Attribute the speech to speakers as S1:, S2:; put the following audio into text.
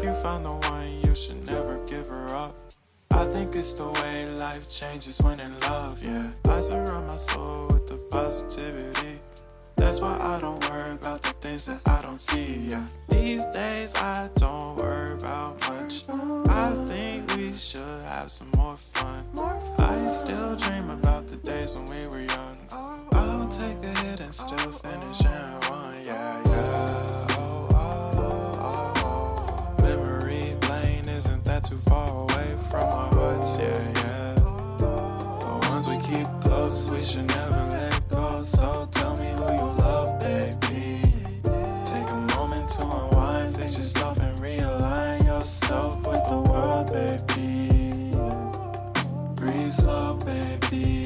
S1: you found the one, you should never give her up. I think it's the way life changes when in love, yeah. I surround my soul with the positivity. That's why I don't worry about the things that I don't see, yeah. These days I don't worry about much. I think we should have some more fun. I still dream about the days when we were young. I'll take a hit and still finish in one, yeah, yeah. Oh, oh, oh, oh. Memory lane isn't that too far away from our hearts, yeah, yeah. The ones we keep close, we should never let go. So tell me who you love, baby. Take a moment to unwind, fix yourself and realign yourself with the world, baby. Breathe slow, baby.